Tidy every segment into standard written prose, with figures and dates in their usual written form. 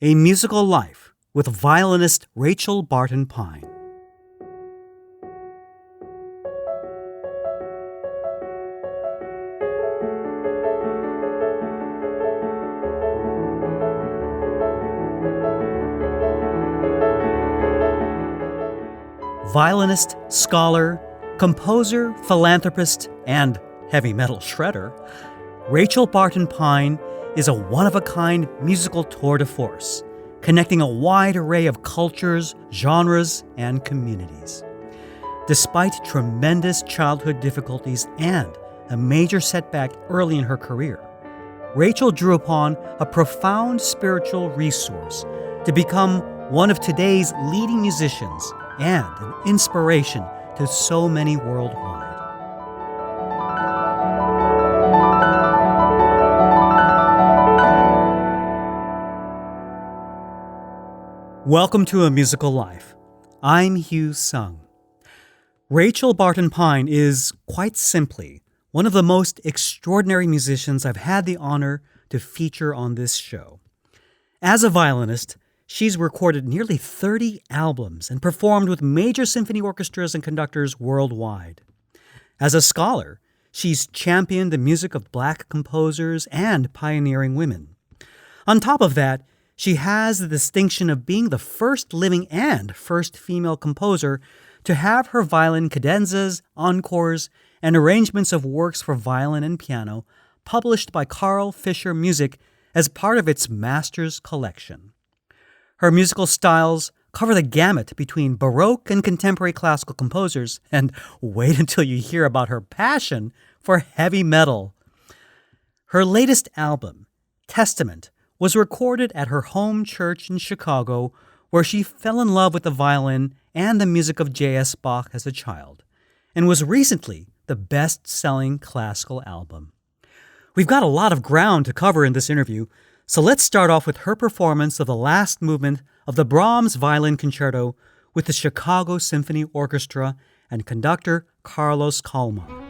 A Musical Life with violinist Rachel Barton Pine. Violinist, scholar, composer, philanthropist, and heavy metal shredder, Rachel Barton Pine is a one-of-a-kind musical tour de force, connecting a wide array of cultures, genres, and communities. Despite tremendous childhood difficulties and a major setback early in her career, Rachel drew upon a profound spiritual resource to become one of today's leading musicians and an inspiration to so many worldwide. Welcome to A Musical Life. I'm Hugh Sung. Rachel Barton Pine is, quite simply, one of the most extraordinary musicians I've had the honor to feature on this show. As a violinist, she's recorded nearly 30 albums and performed with major symphony orchestras and conductors worldwide. As a scholar, she's championed the music of Black composers and pioneering women. On top of that, she has the distinction of being the first living and first female composer to have her violin cadenzas, encores, and arrangements of works for violin and piano published by Carl Fischer Music as part of its Masters collection. Her musical styles cover the gamut between Baroque and contemporary classical composers, and wait until you hear about her passion for heavy metal. Her latest album, Testament, was recorded at her home church in Chicago, where she fell in love with the violin and the music of J.S. Bach as a child, and was recently the best-selling classical album. We've got a lot of ground to cover in this interview, so let's start off with her performance of the last movement of the Brahms Violin Concerto with the Chicago Symphony Orchestra and conductor Carlos Kallmann.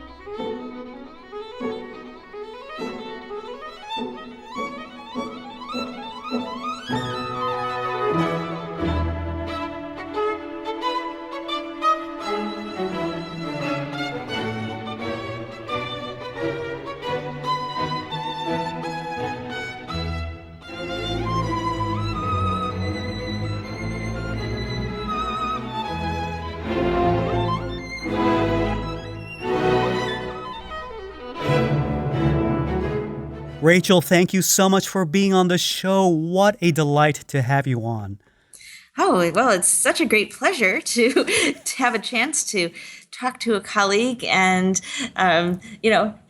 Rachel, thank you so much for being on the show. What a delight to have you on. Oh, well, it's such a great pleasure to have a chance to talk to a colleague and,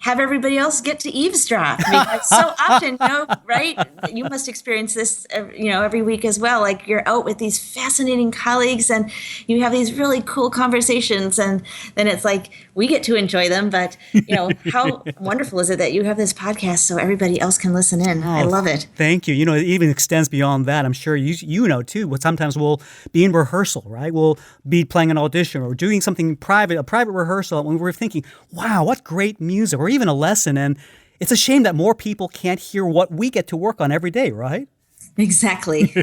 have everybody else get to eavesdrop. I mean, so often, right? You must experience this, every week as well. Like you're out with these fascinating colleagues and you have these really cool conversations and then it's like we get to enjoy them. But, how wonderful is it that you have this podcast so everybody else can listen in? I love it. Thank you. It even extends beyond that. I'm sure you know, too. But sometimes we'll be in rehearsal, right? We'll be playing an audition or doing something private, a private rehearsal, when we're thinking, wow, what great music, or even a lesson. And it's a shame that more people can't hear what we get to work on every day, right? Exactly.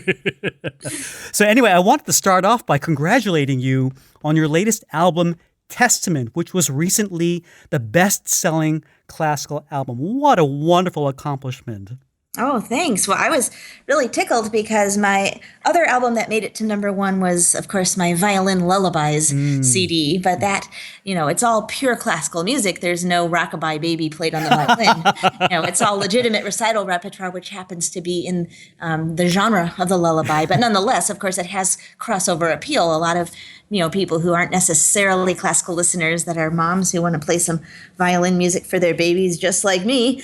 So anyway, I wanted to start off by congratulating you on your latest album, Testament, which was recently the best-selling classical album. What a wonderful accomplishment. Oh, thanks. Well, I was really tickled because my other album that made it to number one was, of course, my Violin Lullabies CD. But that, it's all pure classical music. There's no Rockabye Baby played on the violin. It's all legitimate recital repertoire, which happens to be in the genre of the lullaby. But nonetheless, of course, it has crossover appeal. A lot of people who aren't necessarily classical listeners that are moms who want to play some violin music for their babies, just like me,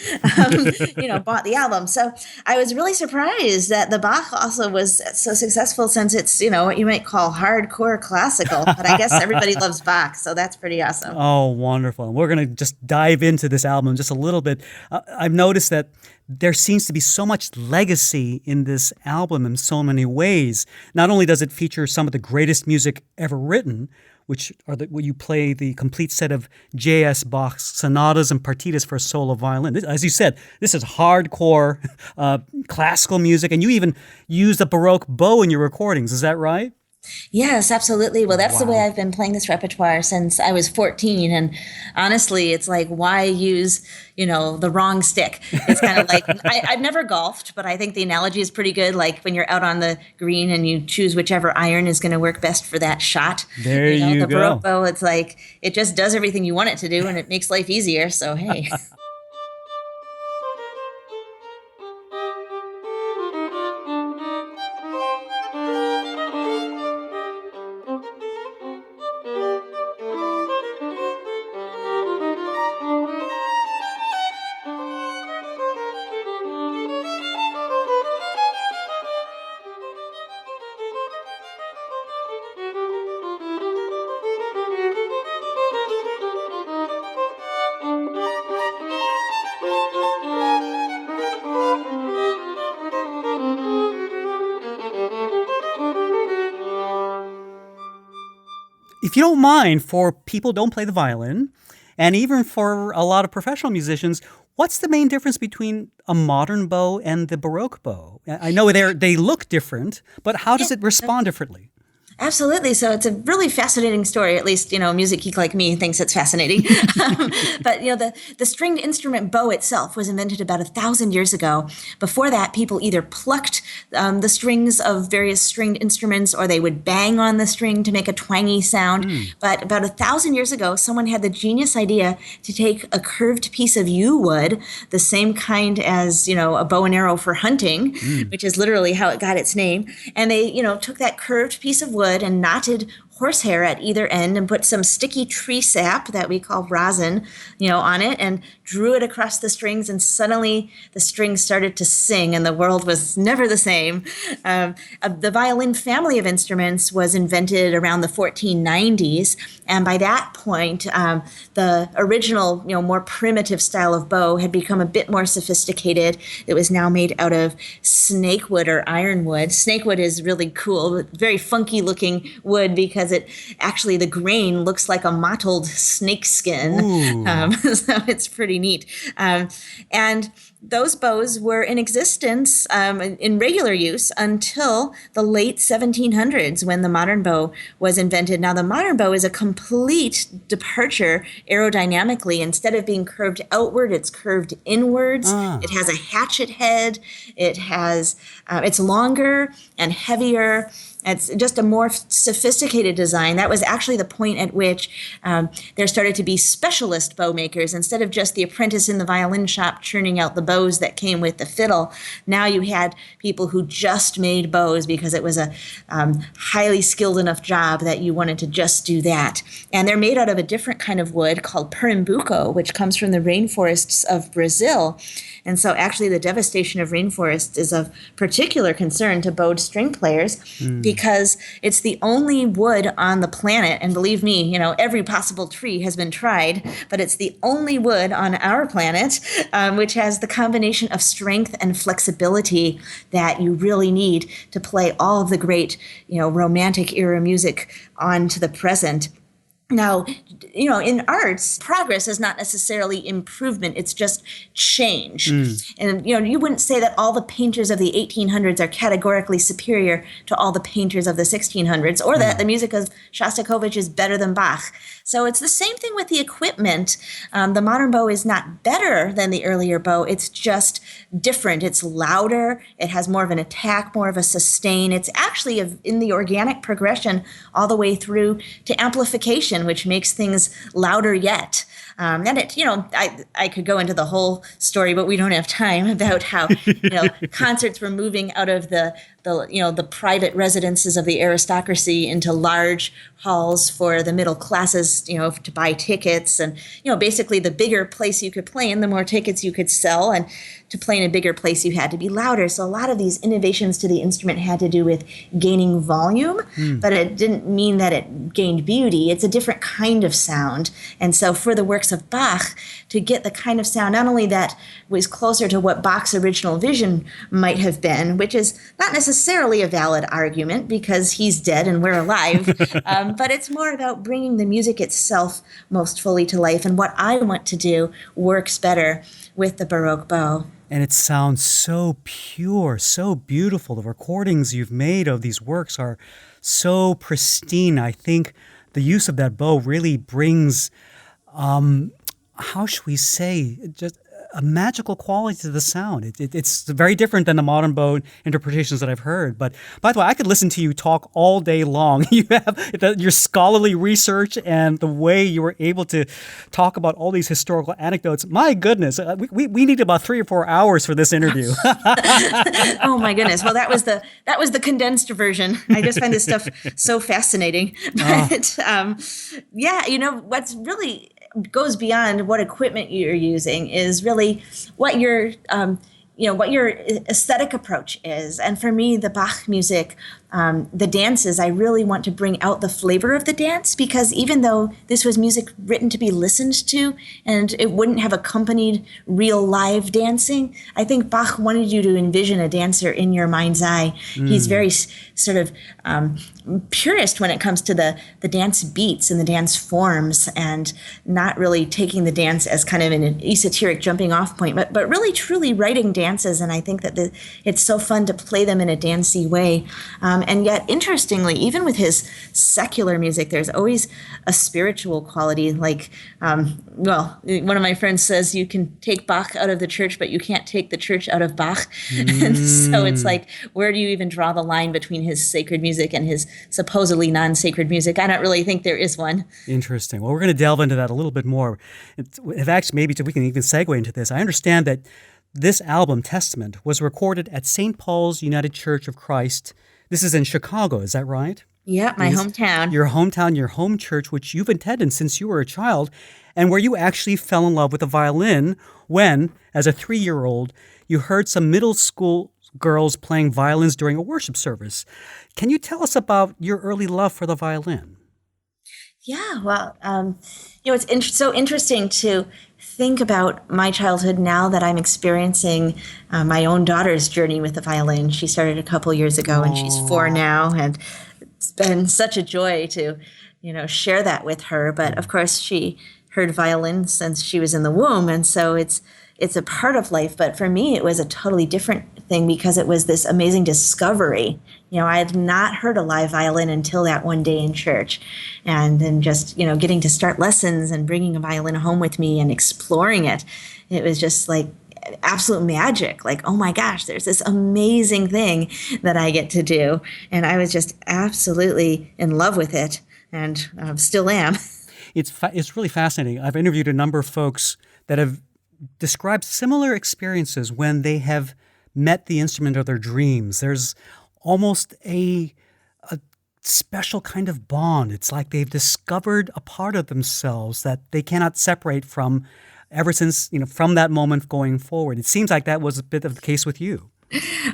bought the album. So I was really surprised that the Bach also was so successful since it's, what you might call hardcore classical. But I guess everybody loves Bach, so that's pretty awesome. Oh, wonderful. And we're going to just dive into this album just a little bit. I've noticed that there seems to be so much legacy in this album in so many ways. Not only does it feature some of the greatest music ever written, which are where you play the complete set of J.S. Bach's sonatas and partitas for solo violin. As you said, this is hardcore classical music, and you even use the Baroque bow in your recordings. Is that right? Yes, absolutely. Well, that's the way I've been playing this repertoire since I was 14. And honestly, it's like, why use, the wrong stick? It's kind of like, I've never golfed, but I think the analogy is pretty good. Like when you're out on the green and you choose whichever iron is going to work best for that shot. There you the go. Baroque bow, it's like, it just does everything you want it to do and it makes life easier. So, hey. If you don't mind, for people who don't play the violin, and even for a lot of professional musicians, what's the main difference between a modern bow and the Baroque bow? I know they look different, but how does it respond differently? Absolutely. So it's a really fascinating story. At least, a music geek like me thinks it's fascinating. But, the stringed instrument bow itself was invented about 1,000 years ago. Before that, people either plucked the strings of various stringed instruments or they would bang on the string to make a twangy sound. But about 1,000 years ago, someone had the genius idea to take a curved piece of yew wood, the same kind as, a bow and arrow for hunting, which is literally how it got its name. And they, took that curved piece of wood and knotted horsehair at either end and put some sticky tree sap that we call rosin, on it and drew it across the strings. And suddenly the strings started to sing and the world was never the same. The violin family of instruments was invented around the 1490s. And by that point, the original, more primitive style of bow had become a bit more sophisticated. It was now made out of snakewood or ironwood. Snakewood is really cool, very funky looking wood because it actually, the grain looks like a mottled snake skin. So it's pretty neat. And those bows were in existence in regular use until the late 1700s when the modern bow was invented. Now, the modern bow is a complete departure aerodynamically. Instead of being curved outward, it's curved inwards. It has a hatchet head. It's longer and heavier. It's just a more sophisticated design. That was actually the point at which there started to be specialist bow makers. Instead of just the apprentice in the violin shop churning out the bows that came with the fiddle, now you had people who just made bows because it was a highly skilled enough job that you wanted to just do that. And they're made out of a different kind of wood called perambuco, which comes from the rainforests of Brazil. And so actually the devastation of rainforests is of particular concern to bowed string players because it's the only wood on the planet. And believe me, every possible tree has been tried, but it's the only wood on our planet which has the combination of strength and flexibility that you really need to play all of the great, romantic era music on to the present. Now, in arts, progress is not necessarily improvement. It's just change. And, you wouldn't say that all the painters of the 1800s are categorically superior to all the painters of the 1600s or that the music of Shostakovich is better than Bach. So it's the same thing with the equipment. The modern bow is not better than the earlier bow. It's just different. It's louder. It has more of an attack, more of a sustain. It's actually in the organic progression all the way through to amplification, which makes things louder yet. And I could go into the whole story, but we don't have time about how, concerts were moving out of the private residences of the aristocracy into large halls for the middle classes, to buy tickets. And, basically the bigger place you could play in, the more tickets you could sell. And to play in a bigger place, you had to be louder. So a lot of these innovations to the instrument had to do with gaining volume, but it didn't mean that it gained beauty. It's a different different kind of sound. And so for the works of Bach, to get the kind of sound, not only that was closer to what Bach's original vision might have been, which is not necessarily a valid argument because he's dead and we're alive, but it's more about bringing the music itself most fully to life. And what I want to do works better with the Baroque bow. And it sounds so pure, so beautiful. The recordings you've made of these works are so pristine. I think the use of that bow really brings, how should we say, just a magical quality to the sound. It's very different than the modern bow interpretations that I've heard. But by the way, I could listen to you talk all day long. You have your scholarly research and the way you were able to talk about all these historical anecdotes. My goodness, we need about 3 or 4 hours for this interview. Oh my goodness! Well, that was the condensed version. I just find this stuff so fascinating. But what's really goes beyond what equipment you're using is really what your aesthetic approach is. And for me, the Bach music, the dances, I really want to bring out the flavor of the dance, because even though this was music written to be listened to and it wouldn't have accompanied real live dancing, I think Bach wanted you to envision a dancer in your mind's eye. He's very sort of purist when it comes to the dance beats and the dance forms, and not really taking the dance as kind of an esoteric jumping off point, but really truly writing dances. And I think that it's so fun to play them in a dancey way. And yet, interestingly, even with his secular music, there's always a spiritual quality. Like, one of my friends says you can take Bach out of the church, but you can't take the church out of Bach. And so it's like, where do you even draw the line between his sacred music and his supposedly non-sacred music? I don't really think there is one. Interesting. Well, we're going to delve into that a little bit more. In fact, maybe we can even segue into this. I understand that this album, Testament, was recorded at St. Paul's United Church of Christ. This is in Chicago, is that right? Yeah, my hometown. Your hometown, your home church, which you've attended since you were a child, and where you actually fell in love with the violin when, as a 3-year-old, you heard some middle school girls playing violins during a worship service. Can you tell us about your early love for the violin? Yeah, well, it's so interesting to think about my childhood now that I'm experiencing my own daughter's journey with the violin. She started a couple years ago, and she's 4 now, and it's been such a joy to, share that with her. But of course, she heard violin since she was in the womb, and so it's a part of life. But for me, it was a totally different thing because it was this amazing discovery. I had not heard a live violin until that one day in church. And then just, getting to start lessons and bringing a violin home with me and exploring it. It was just like absolute magic. Like, oh my gosh, there's this amazing thing that I get to do. And I was just absolutely in love with it, and still am. It's really fascinating. I've interviewed a number of folks that have described similar experiences when they have met the instrument of their dreams. There's almost a special kind of bond. It's like they've discovered a part of themselves that they cannot separate from ever since, from that moment going forward. It seems like that was a bit of the case with you.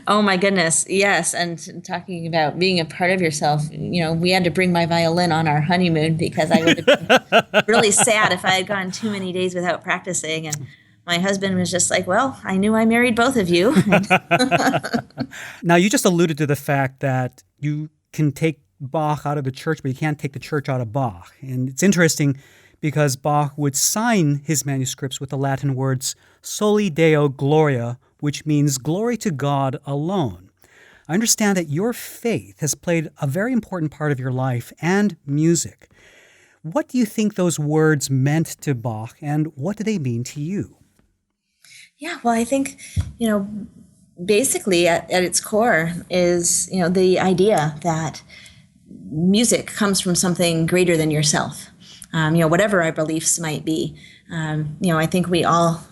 Oh my goodness, yes. And talking about being a part of yourself, we had to bring my violin on our honeymoon because I would have been really sad if I had gone too many days without practicing. And my husband was just like, well, I knew I married both of you. Now, you just alluded to the fact that you can take Bach out of the church, but you can't take the church out of Bach. And it's interesting because Bach would sign his manuscripts with the Latin words Soli Deo Gloria, which means glory to God alone. I understand that your faith has played a very important part of your life and music. What do you think those words meant to Bach, and what do they mean to you? Yeah, well, I think, basically at its core is, the idea that music comes from something greater than yourself. Whatever our beliefs might be. I think we all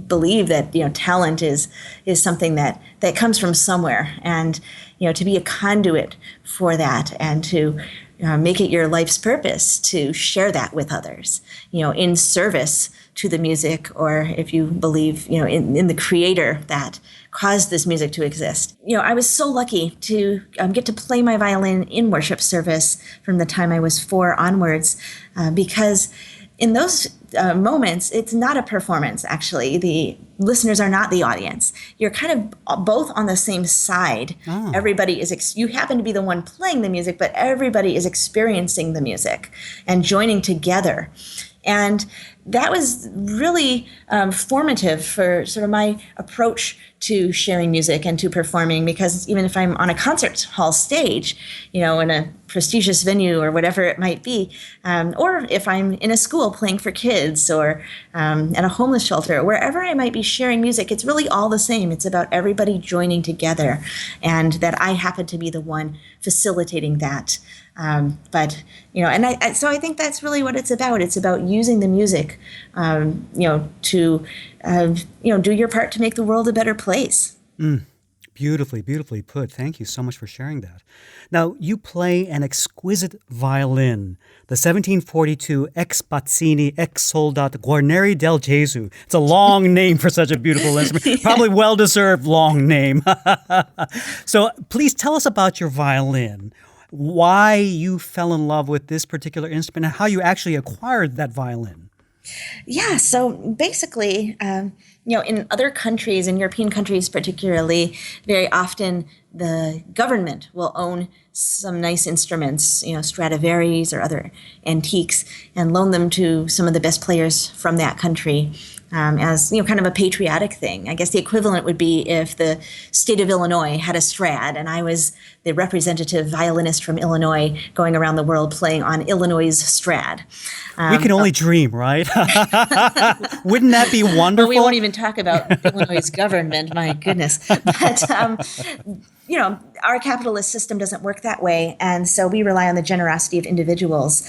believe that talent is something that comes from somewhere, and to be a conduit for that, and to make it your life's purpose to share that with others, in service to the music, or if you believe, in the creator that caused this music to exist. I was so lucky to get to play my violin in worship service from the time I was 4 onwards, because in those moments, it's not a performance, actually. The listeners are not the audience. You're kind of both on the same side. Oh. Everybody is, you happen to be the one playing the music, but everybody is experiencing the music and joining together. And that was really formative for sort of my approach to sharing music and to performing, because even if I'm on a concert hall stage, in a prestigious venue or whatever it might be, or if I'm in a school playing for kids, or at a homeless shelter, wherever I might be sharing music, it's really all the same. It's about everybody joining together, and that I happen to be the one facilitating that. So I think that's really what it's about. It's about using the music, to, do your part to make the world a better place. Beautifully, beautifully put. Thank you so much for sharing that. Now, you play an exquisite violin, the 1742 Ex Pazzini Ex Soldat Guarneri del Gesù. It's a long name for such a beautiful instrument. Yeah. Probably well-deserved long name. So please tell us about your violin, why you fell in love with this particular instrument, and how you actually acquired that violin. Yeah, so basically, in other countries, in European countries particularly, very often the government will own some nice instruments, Stradivarius or other antiques, and loan them to some of the best players from that country. As kind of a patriotic thing. I guess the equivalent would be if the state of Illinois had a Strad, and I was the representative violinist from Illinois going around the world playing on Illinois' Strad. We can only dream, right? Wouldn't that be wonderful? Well, we won't even talk about Illinois' government, my goodness. But, our capitalist system doesn't work that way, and so we rely on the generosity of individuals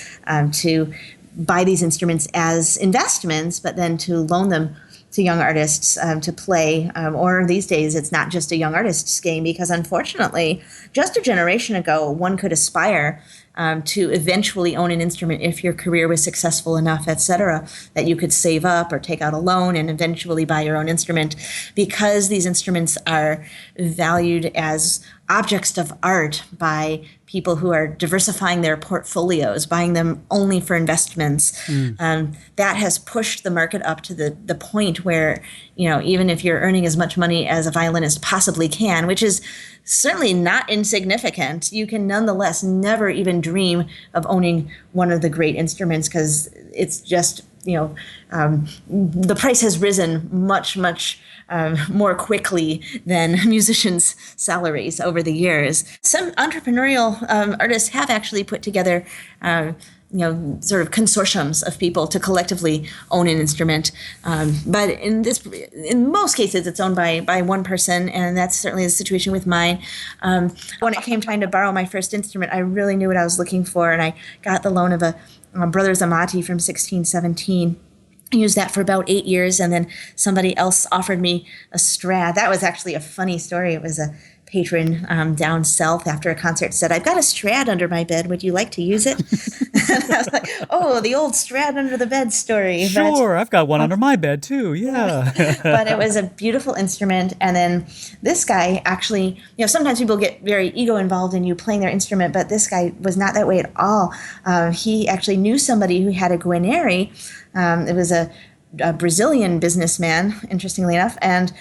to buy these instruments as investments, but then to loan them to young artists to play. Or these days, it's not just a young artist's game, because unfortunately, just a generation ago, one could aspire to eventually own an instrument if your career was successful enough, et cetera, that you could save up or take out a loan and eventually buy your own instrument, because these instruments are valued as objects of art by people who are diversifying their portfolios, buying them only for investments. That has pushed the market up to the point where, even if you're earning as much money as a violinist possibly can, which is certainly not insignificant, you can nonetheless never even dream of owning one of the great instruments, because it's just, the price has risen much, much more quickly than musicians' salaries over the years. Some entrepreneurial artists have actually put together sort of consortiums of people to collectively own an instrument. But in most cases, it's owned by one person, and that's certainly the situation with mine. When it came time to borrow my first instrument, I really knew what I was looking for, and I got the loan of a Brothers Amati from 1617. I used that for about 8 years, and then somebody else offered me a Strad. That was actually a funny story. It was a patron down south after a concert said, "I've got a Strad under my bed. Would you like to use it?" And I was like, "Oh, the old Strad under the bed story." Sure, I've got one under my bed too. Yeah. But it was a beautiful instrument. And then this guy actually, sometimes people get very ego involved in you playing their instrument, but this guy was not that way at all. He actually knew somebody who had a Guarneri. It was a Brazilian businessman, interestingly enough, and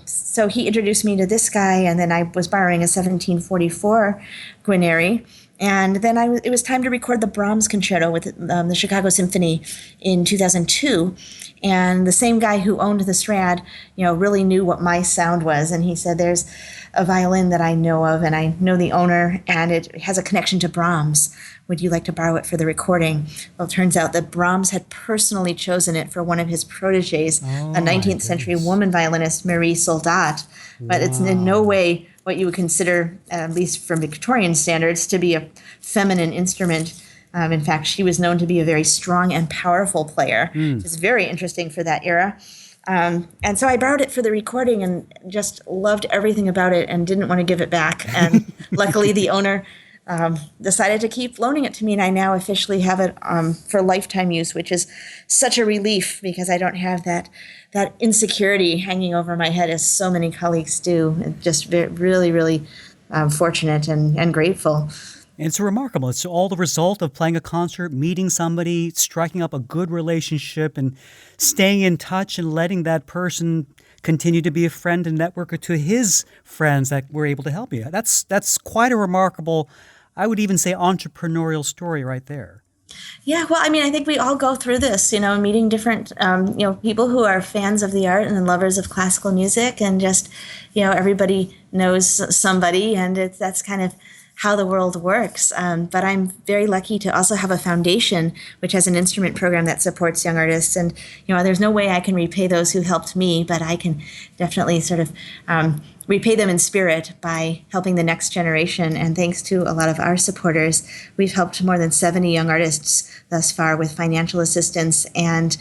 so he introduced me to this guy, and then I was borrowing a 1744 Guarneri, and then it was time to record the Brahms Concerto with the Chicago Symphony in 2002, and the same guy who owned the Strad, really knew what my sound was, and he said, "There's a violin that I know of, and I know the owner, and it has a connection to Brahms. Would you like to borrow it for the recording?" Well, it turns out that Brahms had personally chosen it for one of his proteges, a 19th century woman violinist, Marie Soldat. But it's in no way what you would consider, at least from Victorian standards, to be a feminine instrument. In fact, she was known to be a very strong and powerful player, which is very interesting for that era. And so I borrowed it for the recording and just loved everything about it and didn't want to give it back. And luckily, the owner decided to keep loaning it to me, and I now officially have it for lifetime use, which is such a relief because I don't have that insecurity hanging over my head as so many colleagues do. Just really, really fortunate and grateful. It's remarkable. It's all the result of playing a concert, meeting somebody, striking up a good relationship, and staying in touch and letting that person continue to be a friend and networker to his friends that were able to help you. That's quite a remarkable, I would even say, entrepreneurial story right there. Yeah, well, I mean, I think we all go through this, meeting different, people who are fans of the art and lovers of classical music, and just, everybody knows somebody, and that's kind of how the world works. But I'm very lucky to also have a foundation which has an instrument program that supports young artists. And, there's no way I can repay those who helped me, but I can definitely sort of repay them in spirit by helping the next generation. And thanks to a lot of our supporters, we've helped more than 70 young artists thus far with financial assistance and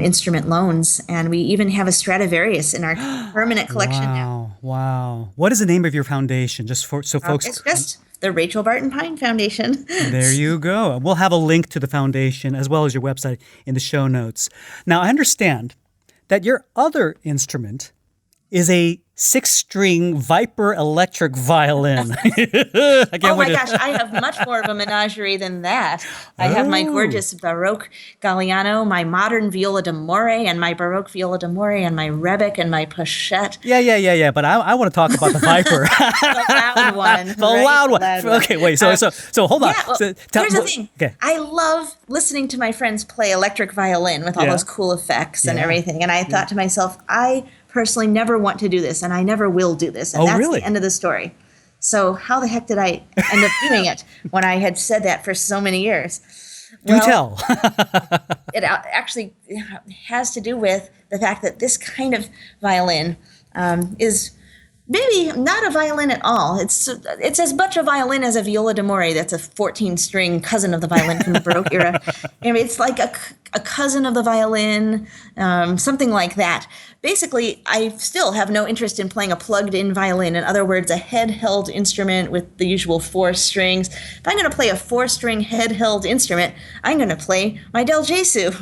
instrument loans. And we even have a Stradivarius in our permanent collection now. Wow. What is the name of your foundation? Just so folks... It's just the Rachel Barton Pine Foundation. There you go. We'll have a link to the foundation as well as your website in the show notes. Now, I understand that your other instrument is a 6-string Viper electric violin. Oh my gosh, I have much more of a menagerie than that. I have my gorgeous Baroque Galliano, my modern viola d'amore, and my Baroque viola d'amore, and my Rebec, and my pochette. Yeah. But I want to talk about the Viper. The loud one. The loud one. Okay, wait. So hold on. Yeah, well, here's the thing. Okay. I love listening to my friends play electric violin with all those cool effects and everything. And I thought to myself, I personally never want to do this, and I never will do this. And that's the end of the story. So how the heck did I end up doing it when I had said that for so many years? Do tell. It actually has to do with the fact that this kind of violin is maybe not a violin at all. It's as much a violin as a viola d'amore. That's a 14-string cousin of the violin from the Baroque era. I mean, it's like a cousin of the violin, something like that. Basically, I still have no interest in playing a plugged-in violin. In other words, a head-held instrument with the usual 4 strings. If I'm going to play a 4-string head-held instrument, I'm going to play my Del Jesu,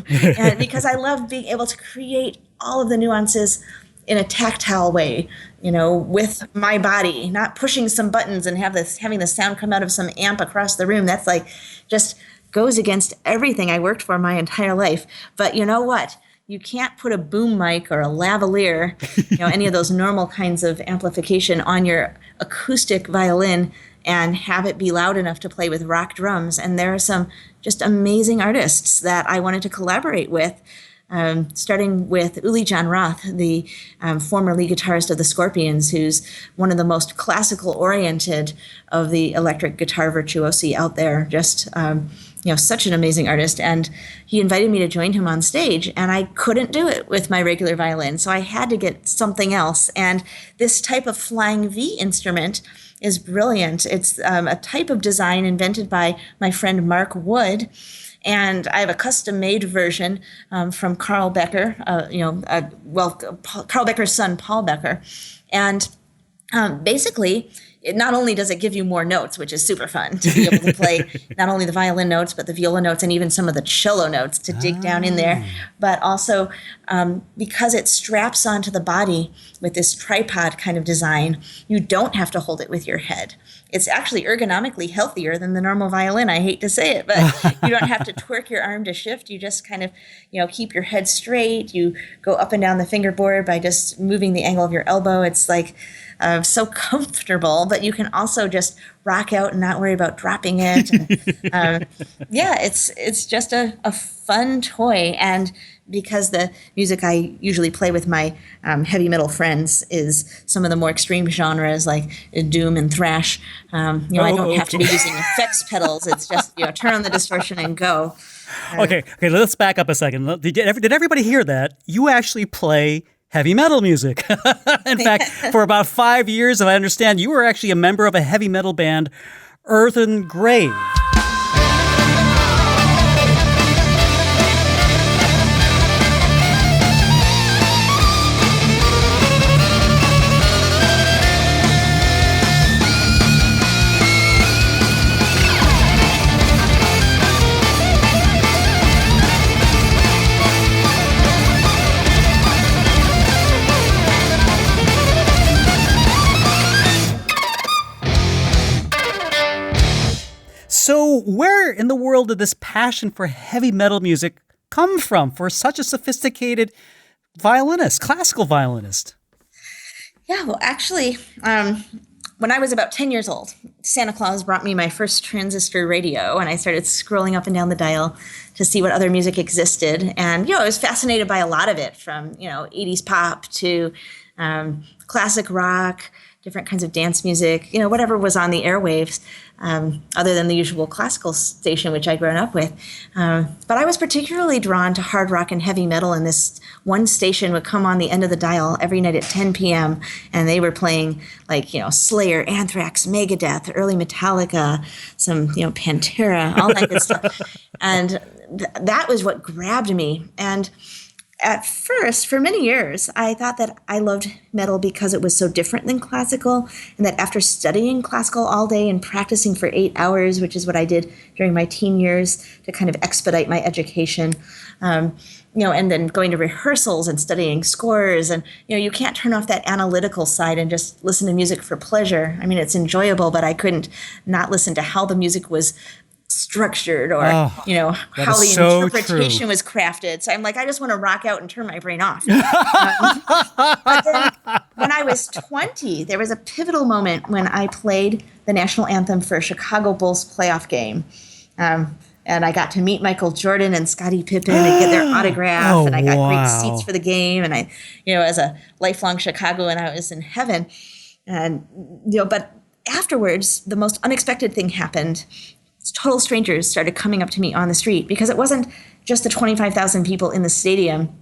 because I love being able to create all of the nuances in a tactile way, with my body, not pushing some buttons and having the sound come out of some amp across the room. That's like just goes against everything I worked for my entire life. But you know what? You can't put a boom mic or a lavalier, any of those normal kinds of amplification on your acoustic violin and have it be loud enough to play with rock drums. And there are some just amazing artists that I wanted to collaborate with. Starting with Uli John Roth, the former lead guitarist of the Scorpions, who's one of the most classical-oriented of the electric guitar virtuosi out there. Just, such an amazing artist. And he invited me to join him on stage, and I couldn't do it with my regular violin, so I had to get something else. And this type of flying V instrument is brilliant. It's a type of design invented by my friend Mark Wood. And I have a custom-made version from Carl Becker, Carl Becker's son, Paul Becker. And basically, not only does it give you more notes, which is super fun to be able to play not only the violin notes, but the viola notes and even some of the cello notes to dig down in there, but also because it straps onto the body with this tripod kind of design, you don't have to hold it with your head. It's actually ergonomically healthier than the normal violin. I hate to say it, but you don't have to twerk your arm to shift. You just kind of, keep your head straight. You go up and down the fingerboard by just moving the angle of your elbow. It's like so comfortable, but you can also just rock out and not worry about dropping it. And, it's just a fun toy. And because the music I usually play with my heavy metal friends is some of the more extreme genres like doom and thrash, I don't have to be using effects pedals. It's just, turn on the distortion and go. Okay, let's back up a second. Did everybody hear that? You actually play heavy metal music. In fact, for about 5 years, if I understand, you were actually a member of a heavy metal band, Earth and Grave. So, where in the world did this passion for heavy metal music come from for such a sophisticated violinist, classical violinist? Yeah, well, actually, when I was about 10 years old, Santa Claus brought me my first transistor radio, and I started scrolling up and down the dial to see what other music existed. And, I was fascinated by a lot of it, from, 80s pop to classic rock, different kinds of dance music, whatever was on the airwaves, other than the usual classical station, which I'd grown up with. But I was particularly drawn to hard rock and heavy metal, and this one station would come on the end of the dial every night at 10 p.m., and they were playing Slayer, Anthrax, Megadeth, early Metallica, some, Pantera, all that good stuff. And that was what grabbed me. And at first, for many years, I thought that I loved metal because it was so different than classical, and that after studying classical all day and practicing for 8 hours, which is what I did during my teen years to kind of expedite my education, and then going to rehearsals and studying scores, and, you can't turn off that analytical side and just listen to music for pleasure. I mean, it's enjoyable, but I couldn't not listen to how the music was structured, or how the interpretation was crafted. So I'm like, I just want to rock out and turn my brain off. But then when I was 20, there was a pivotal moment when I played the national anthem for a Chicago Bulls playoff game. And I got to meet Michael Jordan and Scottie Pippen and get their autograph. And I got great seats for the game. And I, as a lifelong Chicagoan, I was in heaven. And, but afterwards, the most unexpected thing happened. Total strangers started coming up to me on the street, because it wasn't just the 25,000 people in the stadium,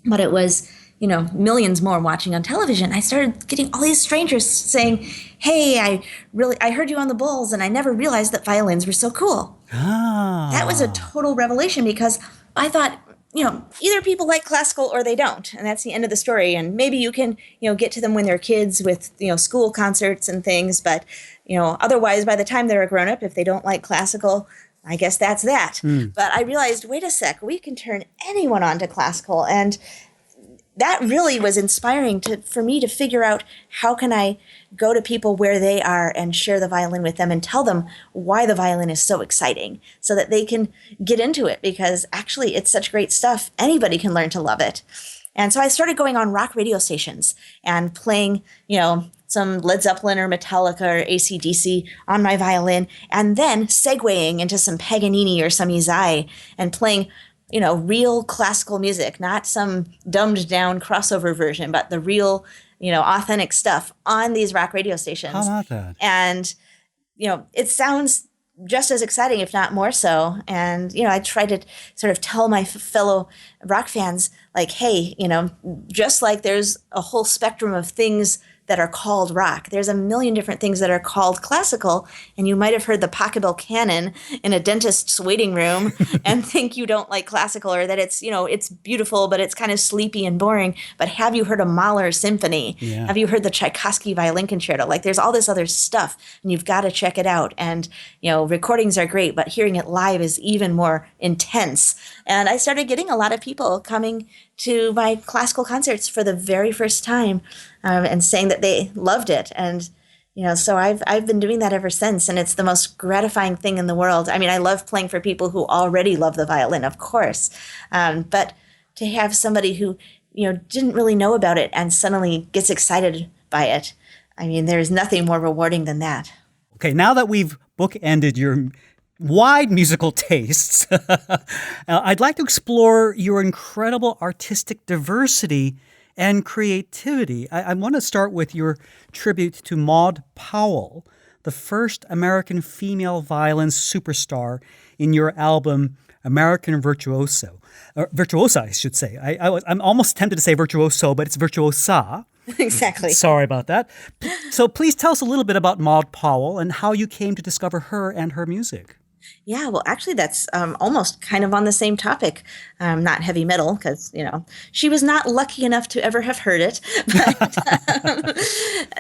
but it was, millions more watching on television. I started getting all these strangers saying, "Hey, I heard you on the Bulls, and I never realized that violins were so cool." That was a total revelation, because I thought, either people like classical or they don't, and that's the end of the story. And maybe you can, get to them when they're kids with, school concerts and things, but otherwise, by the time they're a grown-up, if they don't like classical, I guess that's that. But I realized, wait a sec, we can turn anyone on to classical. And that really was inspiring for me to figure out, how can I go to people where they are and share the violin with them and tell them why the violin is so exciting, so that they can get into it, because actually it's such great stuff. Anybody can learn to love it. And so I started going on rock radio stations and playing, some Led Zeppelin or Metallica or AC/DC on my violin, and then segueing into some Paganini or some Izai and playing, real classical music, not some dumbed down crossover version, but the real, authentic stuff on these rock radio stations. How about that? And, it sounds just as exciting, if not more so. And, I try to sort of tell my fellow rock fans, like, hey, just like there's a whole spectrum of things that are called rock, there's a million different things that are called classical. And you might have heard the Pachelbel canon in a dentist's waiting room and think you don't like classical, or that it's, it's beautiful, but it's kind of sleepy and boring. But have you heard a Mahler symphony? Yeah. Have you heard the Tchaikovsky violin concerto? Like, there's all this other stuff, and you've got to check it out. And, recordings are great, but hearing it live is even more intense. And I started getting a lot of people coming to my classical concerts for the very first time, and saying that they loved it. And, so I've been doing that ever since, and it's the most gratifying thing in the world. I mean, I love playing for people who already love the violin, of course, but to have somebody who, didn't really know about it and suddenly gets excited by it, I mean, there's nothing more rewarding than that. Okay, now that we've bookended your wide musical tastes, I'd like to explore your incredible artistic diversity and creativity. I want to start with your tribute to Maud Powell, the first American female violin superstar, in your album American Virtuoso. Virtuosa, I should say. I'm almost tempted to say virtuoso, but it's virtuosa. Exactly. Sorry about that. So please tell us a little bit about Maud Powell and how you came to discover her and her music. Yeah, well, actually, that's almost kind of on the same topic. Not heavy metal, because, she was not lucky enough to ever have heard it. But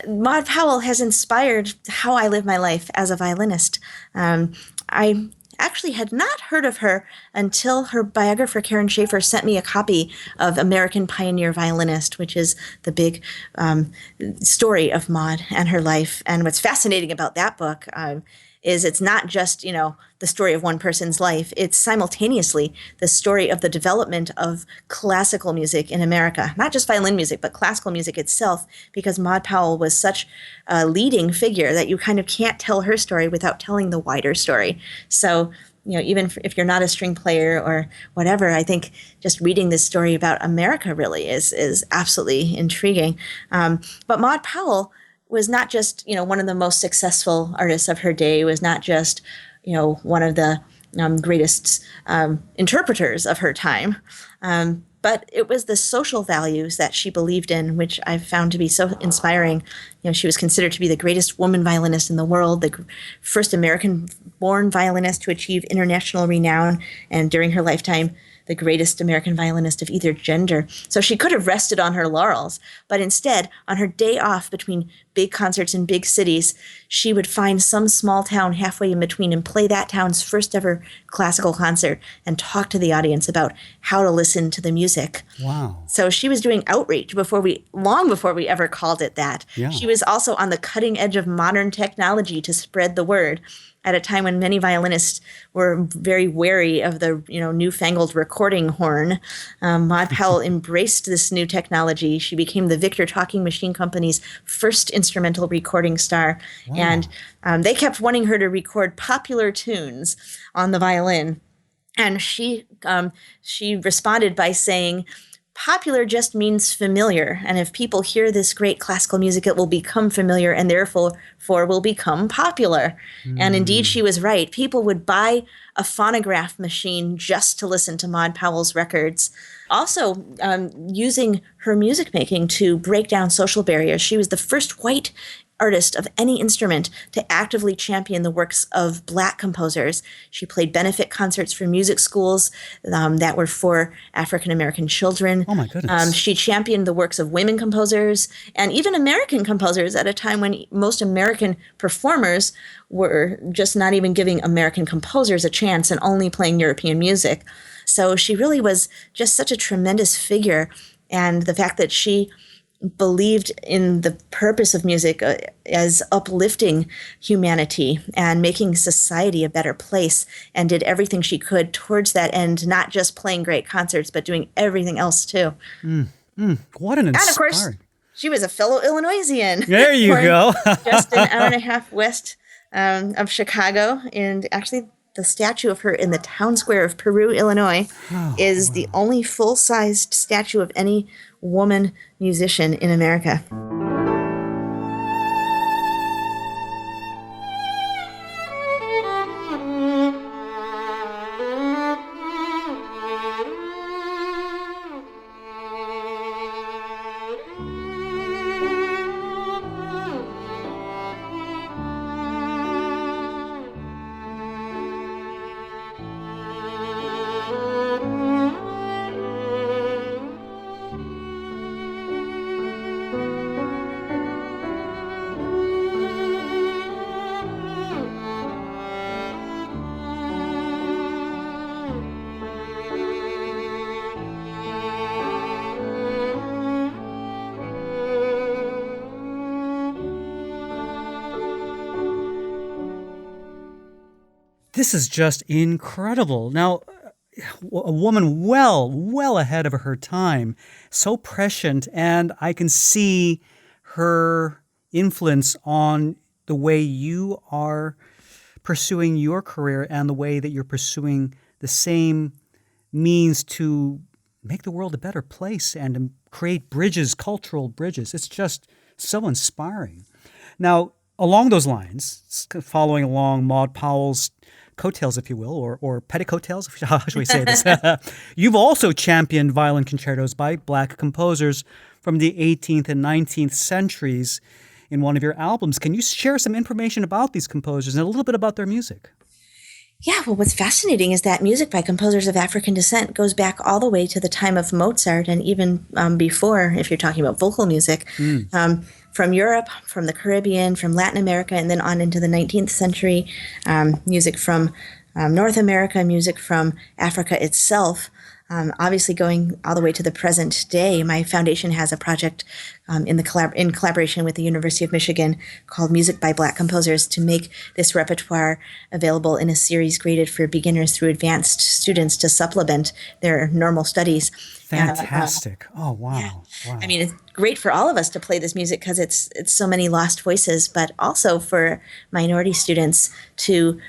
Maud Powell has inspired how I live my life as a violinist. I actually had not heard of her until her biographer, Karen Schaefer, sent me a copy of American Pioneer Violinist, which is the big story of Maud and her life. And what's fascinating about that book is it's not just, the story of one person's life. It's simultaneously the story of the development of classical music in America, not just violin music, but classical music itself, because Maud Powell was such a leading figure that you kind of can't tell her story without telling the wider story. So, even if you're not a string player or whatever, I think just reading this story about America really is absolutely intriguing. But Maud Powell was not just, one of the most successful artists of her day, was not just, one of the greatest interpreters of her time. But it was the social values that she believed in, which I've found to be so inspiring. She was considered to be the greatest woman violinist in the world, the first American-born violinist to achieve international renown, and during her lifetime, the greatest American violinist of either gender. So she could have rested on her laurels, but instead, on her day off between big concerts in big cities, she would find some small town halfway in between and play that town's first ever classical concert and talk to the audience about how to listen to the music. Wow. So she was doing outreach long before we ever called it that. Yeah. She was also on the cutting edge of modern technology to spread the word at a time when many violinists were very wary of the newfangled recording horn. Maud Powell embraced this new technology. She became the Victor Talking Machine Company's first instrumental recording star. Wow. And they kept wanting her to record popular tunes on the violin. And she responded by saying, "Popular just means familiar, and if people hear this great classical music, it will become familiar and therefore will become popular." And indeed, she was right. People would buy a phonograph machine just to listen to Maud Powell's records. Also, using her music making to break down social barriers. She was the first white artist of any instrument to actively champion the works of Black composers. She played benefit concerts for music schools that were for African-American children. Oh, my goodness. She championed the works of women composers and even American composers at a time when most American performers were just not even giving American composers a chance and only playing European music. So she really was just such a tremendous figure. And the fact that she believed in the purpose of music as uplifting humanity and making society a better place, and did everything she could towards that end, not just playing great concerts, but doing everything else too. What an inspiring. And of course, she was a fellow Illinoisian. There you go. Just an hour and a half west of Chicago. And actually, the statue of her in the town square of Peru, Illinois, is the only full-sized statue of any woman musician in America. This is just incredible. Now, a woman well ahead of her time, so prescient, and I can see her influence on the way you are pursuing your career and the way that you're pursuing the same means to make the world a better place and to create bridges, cultural bridges. It's just so inspiring. Now, along those lines, following along Maud Powell's coattails, if you will, or petticoattails, how should we say this? You've also championed violin concertos by Black composers from the 18th and 19th centuries in one of your albums. Can you share some information about these composers and a little bit about their music? Yeah, well, what's fascinating is that music by composers of African descent goes back all the way to the time of Mozart and even before, if you're talking about vocal music. From Europe, from the Caribbean, from Latin America, and then on into the 19th century, music from North America, music from Africa itself. Obviously, going all the way to the present day, my foundation has a project in collaboration with the University of Michigan called Music by Black Composers to make this repertoire available in a series graded for beginners through advanced students to supplement their normal studies. Fantastic. Oh, wow. Yeah. Wow. I mean, it's great for all of us to play this music because it's so many lost voices, but also for minority students to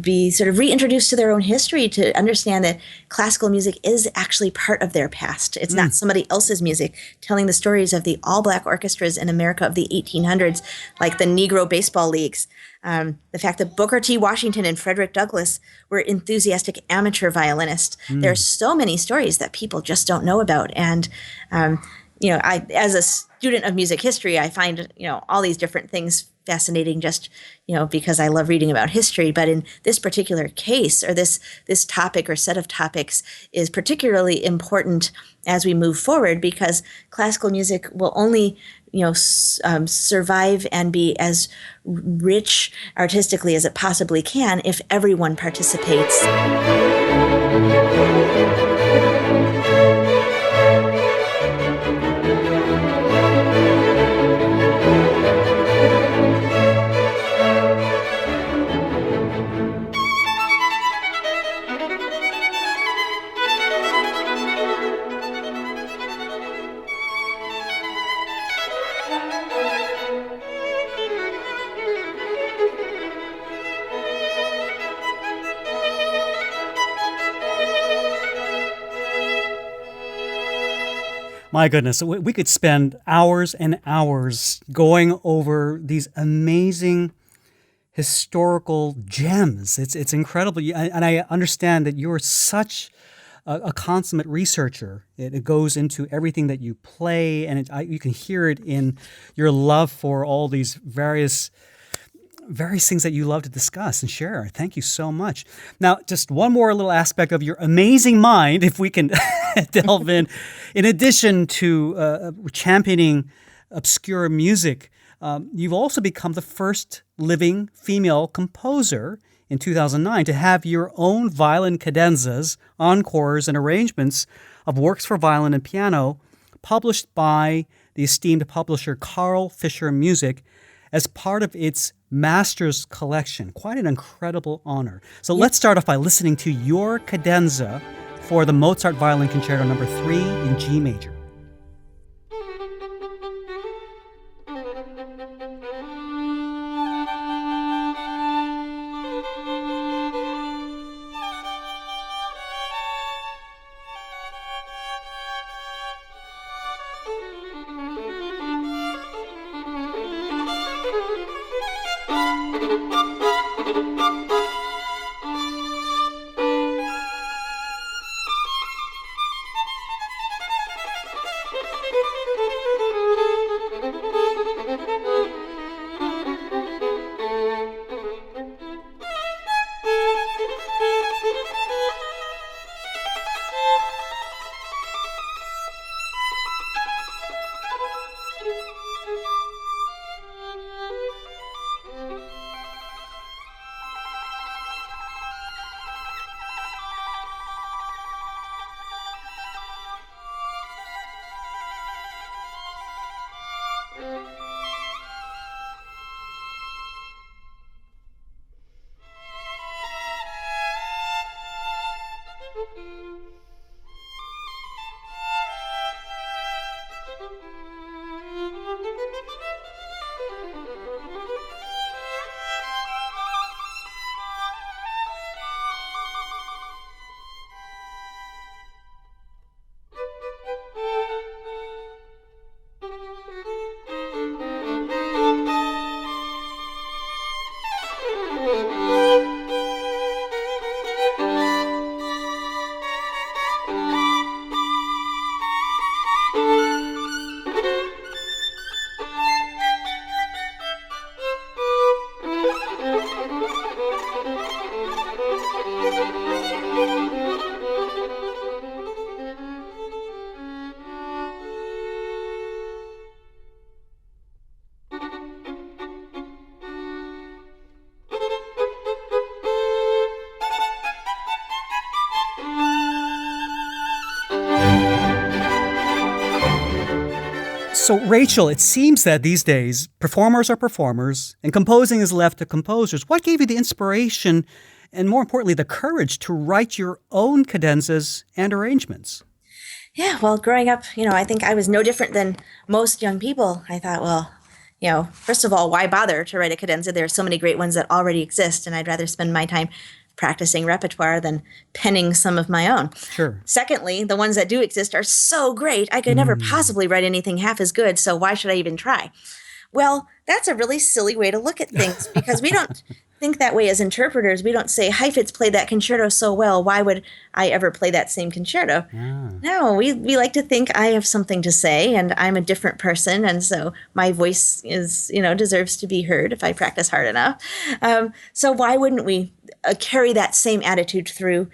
be sort of reintroduced to their own history, to understand that classical music is actually part of their past. It's not somebody else's music. Telling the stories of the all-black orchestras in America of the 1800s, like the Negro baseball leagues. The fact that Booker T. Washington and Frederick Douglass were enthusiastic amateur violinists. There are so many stories that people just don't know about. And, I, as a student of music history, I find, all these different things fascinating just, because I love reading about history. But in this particular case, or this topic or set of topics is particularly important as we move forward, because classical music will only survive and be as rich artistically as it possibly can if everyone participates. My goodness, we could spend hours and hours going over these amazing historical gems. It's incredible. And I understand that you're such a consummate researcher. It goes into everything that you play, and you can hear it in your love for all these various things that you love to discuss and share. Thank you so much. Now, just one more little aspect of your amazing mind, if we can delve in. In addition to championing obscure music, you've also become the first living female composer in 2009 to have your own violin cadenzas, encores, and arrangements of works for violin and piano published by the esteemed publisher Carl Fischer Music as part of its master's collection. Quite an incredible honor. So let's start off by listening to your cadenza for the Mozart Violin Concerto No. 3 in G major. So, Rachel, it seems that these days performers are performers and composing is left to composers. What gave you the inspiration and, more importantly, the courage to write your own cadenzas and arrangements? Yeah, well, growing up, I think I was no different than most young people. I thought, well, first of all, why bother to write a cadenza? There are so many great ones that already exist, and I'd rather spend my time practicing repertoire than penning some of my own. Sure. Secondly, the ones that do exist are so great, I could never possibly write anything half as good, so why should I even try? Well, that's a really silly way to look at things because we don't think that way as interpreters. We don't say, Heifetz played that concerto so well. Why would I ever play that same concerto? No, we like to think I have something to say and I'm a different person. And so my voice is, deserves to be heard if I practice hard enough. So why wouldn't we carry that same attitude through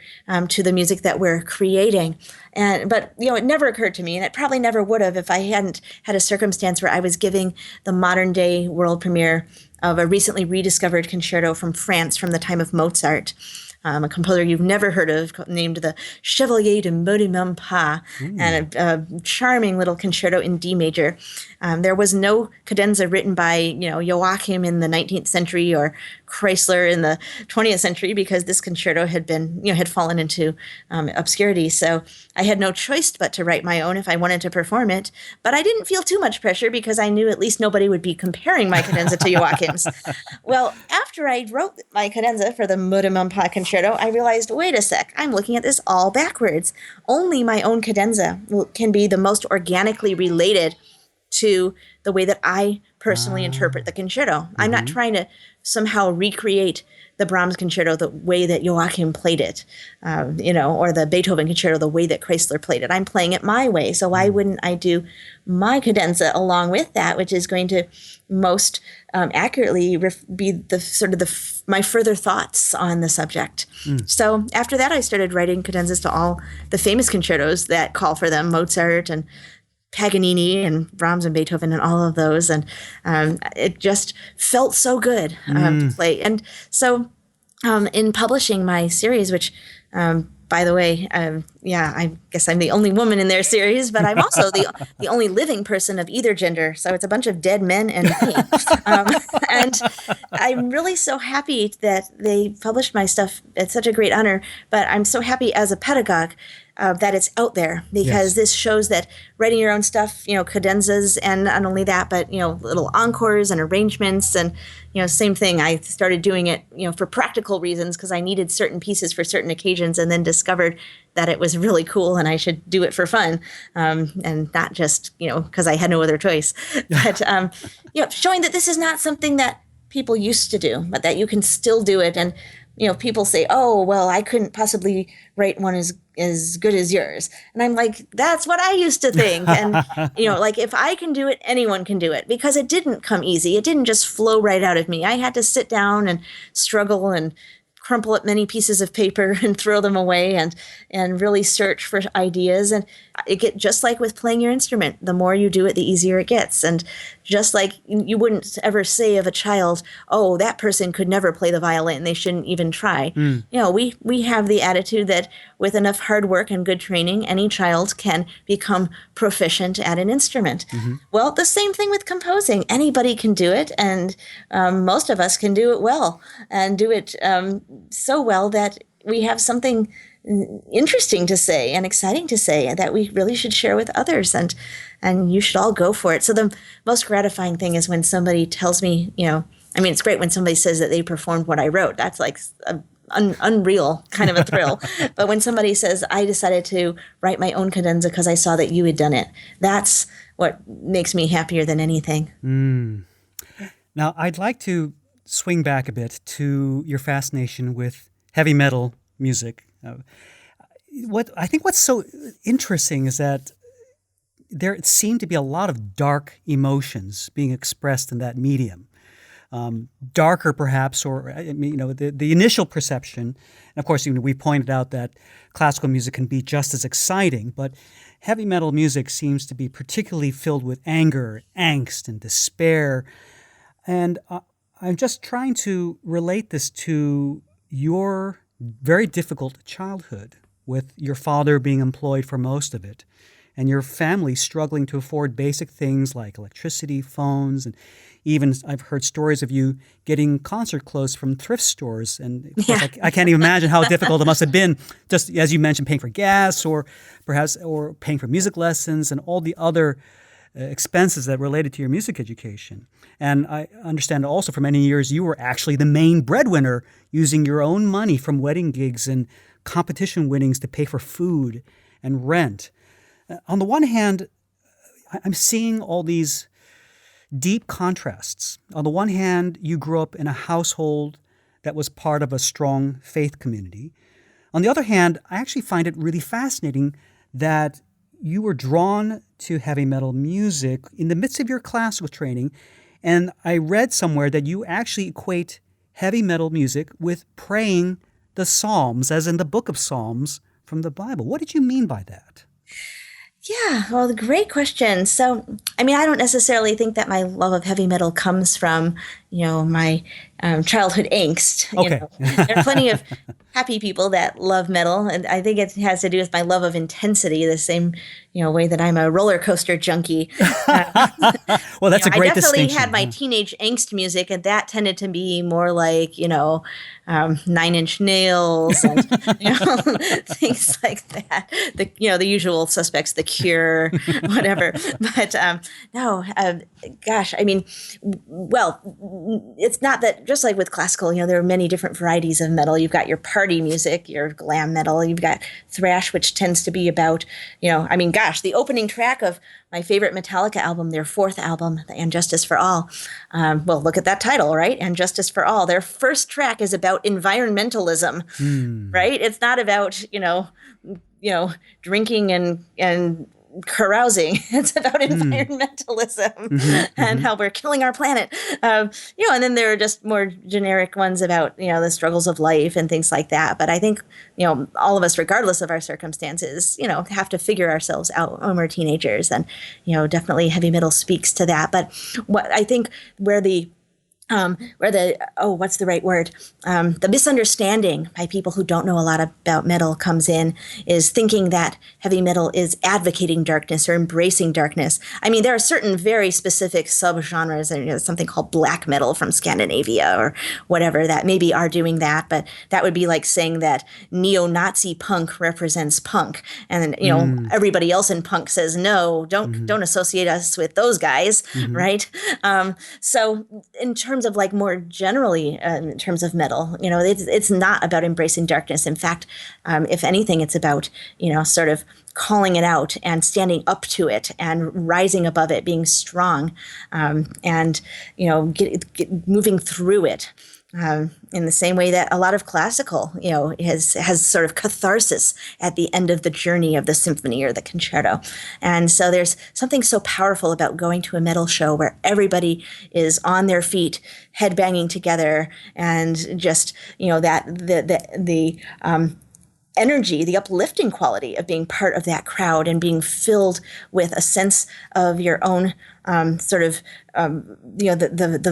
to the music that we're creating? But it never occurred to me, and it probably never would have if I hadn't had a circumstance where I was giving the modern day world premiere of a recently rediscovered concerto from France from the time of Mozart, a composer you've never heard of named the Chevalier de Meudon Pas, and a charming little concerto in D major. There was no cadenza written by, Joachim in the 19th century or Chrysler in the 20th century because this concerto had been, had fallen into obscurity. So I had no choice but to write my own if I wanted to perform it. But I didn't feel too much pressure because I knew at least nobody would be comparing my cadenza to Joachim's. Well, after I wrote my cadenza for the Meudon Pas concerto, I realized, wait a sec, I'm looking at this all backwards. Only my own cadenza can be the most organically related to the way that I personally interpret the concerto. I'm not trying to somehow recreate the Brahms concerto the way that Joachim played it, or the Beethoven concerto the way that Chrysler played it. I'm playing it my way, so why wouldn't I do my cadenza along with that, which is going to most accurately be my further thoughts on the subject. So after that, I started writing cadenzas to all the famous concertos that call for them, Mozart and Paganini and Brahms and Beethoven and all of those. And it just felt so good to play. And so in publishing my series, which, by the way, I guess I'm the only woman in their series, but I'm also the only living person of either gender. So it's a bunch of dead men and me. And I'm really so happy that they published my stuff. It's such a great honor. But I'm so happy as a pedagogue that it's out there because this shows that writing your own stuff, cadenzas, and not only that, but, little encores and arrangements and, same thing. I started doing it, for practical reasons because I needed certain pieces for certain occasions and then discovered that it was really cool and I should do it for fun and not just, because I had no other choice. But, showing that this is not something that people used to do, but that you can still do it. And, people say, oh, well, I couldn't possibly write one as good as yours. And I'm like, that's what I used to think. And, if I can do it, anyone can do it because it didn't come easy. It didn't just flow right out of me. I had to sit down and struggle and crumple up many pieces of paper and throw them away and really search for ideas. And it get just like with playing your instrument, the more you do it, the easier it gets. And just like you wouldn't ever say of a child, oh, that person could never play the violin, they shouldn't even try. We have the attitude that with enough hard work and good training, any child can become proficient at an instrument. Well, the same thing with composing. Anybody can do it, and most of us can do it well and do it so well that we have something interesting to say and exciting to say that we really should share with others, and you should all go for it. So the most gratifying thing is when somebody tells me, it's great when somebody says that they performed what I wrote. That's like unreal kind of a thrill. But when somebody says, I decided to write my own cadenza because I saw that you had done it, that's what makes me happier than anything. Now, I'd like to swing back a bit to your fascination with heavy metal music. What's so interesting is that there seem to be a lot of dark emotions being expressed in that medium. Darker, perhaps, or the initial perception. And of course, we pointed out that classical music can be just as exciting, but heavy metal music seems to be particularly filled with anger, angst, and despair. And I'm just trying to relate this to your very difficult childhood, with your father being employed for most of it, and your family struggling to afford basic things like electricity, phones, and even I've heard stories of you getting concert clothes from thrift stores. And of course, Yeah. I can't even imagine how difficult it must have been, just as you mentioned, paying for gas or paying for music lessons and all the other expenses that related to your music education. And I understand also for many years you were actually the main breadwinner, using your own money from wedding gigs and competition winnings to pay for food and rent. On the one hand, I'm seeing all these deep contrasts. On the one hand, you grew up in a household that was part of a strong faith community. On the other hand, I actually find it really fascinating that you were drawn to heavy metal music in the midst of your classical training. And I read somewhere that you actually equate heavy metal music with praying the Psalms, as in the book of Psalms from the Bible. What did you mean by that? Yeah, well, great question. So, I mean, I don't necessarily think that my love of heavy metal comes from, my childhood angst. Okay. There are plenty of happy people that love metal, and I think it has to do with my love of intensity, the same, way that I'm a roller coaster junkie. Well, that's a great I definitely distinction. had my teenage angst music, and that tended to be more like, Nine Inch Nails and things like that. The usual suspects, The Cure, whatever. But gosh, I mean, well, it's not that, just like with classical, there are many different varieties of metal. You've got your party music, your glam metal. You've got thrash, which tends to be about, the opening track of my favorite Metallica album, their fourth album, And Justice for All. Well, look at that title, right? And Justice for All. Their first track is about environmentalism, right? It's not about, drinking and carousing. It's about environmentalism and how we're killing our planet. And then there are just more generic ones about, the struggles of life and things like that. But I think, all of us, regardless of our circumstances, have to figure ourselves out when we're teenagers. And, definitely heavy metal speaks to that. But what I think what's the right word? The misunderstanding by people who don't know a lot about metal comes in is thinking that heavy metal is advocating darkness or embracing darkness. I mean, there are certain very specific subgenres, and something called black metal from Scandinavia or whatever that maybe are doing that, but that would be like saying that neo-Nazi punk represents punk, and everybody else in punk says no, don't associate us with those guys, right? So in terms of like more generally in terms of metal, it's not about embracing darkness. In fact, if anything, it's about, sort of calling it out and standing up to it and rising above it, being strong, and, moving through it. In the same way that a lot of classical, has sort of catharsis at the end of the journey of the symphony or the concerto. And so there's something so powerful about going to a metal show where everybody is on their feet, headbanging together, and just, that the energy, the uplifting quality of being part of that crowd and being filled with a sense of your own the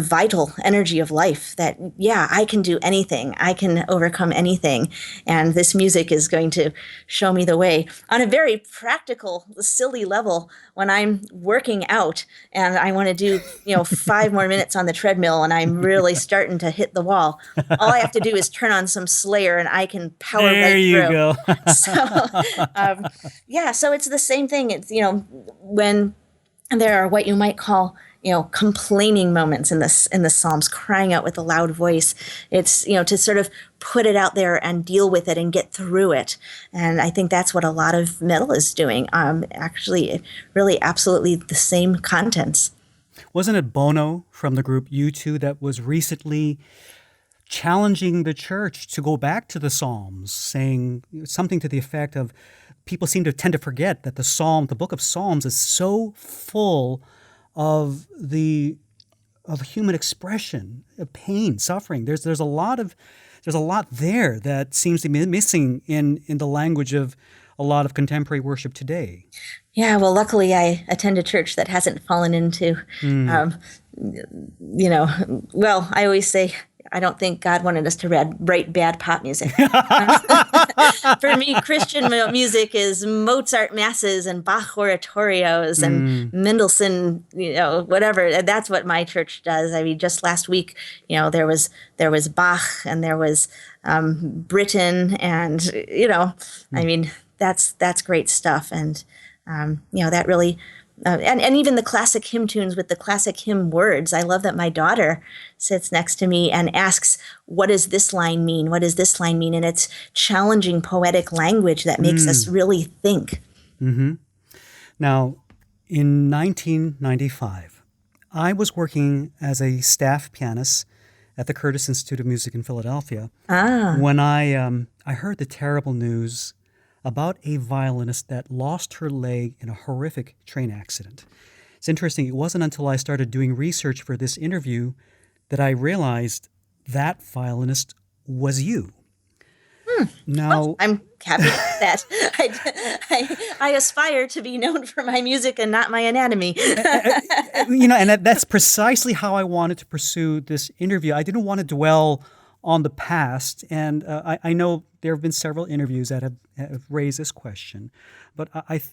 vital energy of life that, I can do anything. I can overcome anything. And this music is going to show me the way. On a very practical, silly level, when I'm working out and I want to do, 5 more minutes on the treadmill and I'm really starting to hit the wall, all I have to do is turn on some Slayer and I can power right through. There you go. So it's the same thing. It's, when there are what you might call, complaining moments in the Psalms, crying out with a loud voice. It's, to sort of put it out there and deal with it and get through it. And I think that's what a lot of metal is doing. Actually, really absolutely the same contents. Wasn't it Bono from the group U2 that was recently challenging the church to go back to the Psalms, saying something to the effect of, people seem to tend to forget that the book of Psalms is so full of human expression, of pain, suffering. There's a lot there that seems to be missing in the language of a lot of contemporary worship today. Yeah, well, luckily I attend a church that hasn't fallen into, I always say, I don't think God wanted us to write bad pop music. For me, Christian music is Mozart masses and Bach oratorios and Mendelssohn, whatever. And that's what my church does. I mean, just last week, there was Bach and there was Britten, and I mean, that's great stuff. And that really. And even the classic hymn tunes with the classic hymn words. I love that my daughter sits next to me and asks, what does this line mean? What does this line mean? And it's challenging poetic language that makes us really think. Mm-hmm. Now, in 1995, I was working as a staff pianist at the Curtis Institute of Music in Philadelphia when I heard the terrible news about a violinist that lost her leg in a horrific train accident. It's interesting. It wasn't until I started doing research for this interview that I realized that violinist was you. Now, well, I'm happy with that. I aspire to be known for my music and not my anatomy. And that's precisely how I wanted to pursue this interview. I didn't want to dwell on the past, and I know there have been several interviews that have raised this question, but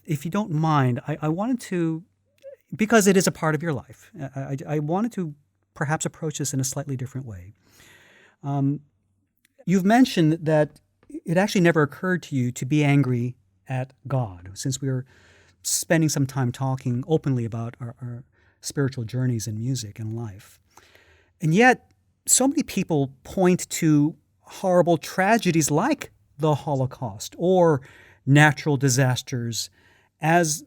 if you don't mind, I wanted to, because it is a part of your life, I wanted to perhaps approach this in a slightly different way. You've mentioned that it actually never occurred to you to be angry at God, since we were spending some time talking openly about our spiritual journeys in music and life. And yet, so many people point to horrible tragedies like the Holocaust or natural disasters as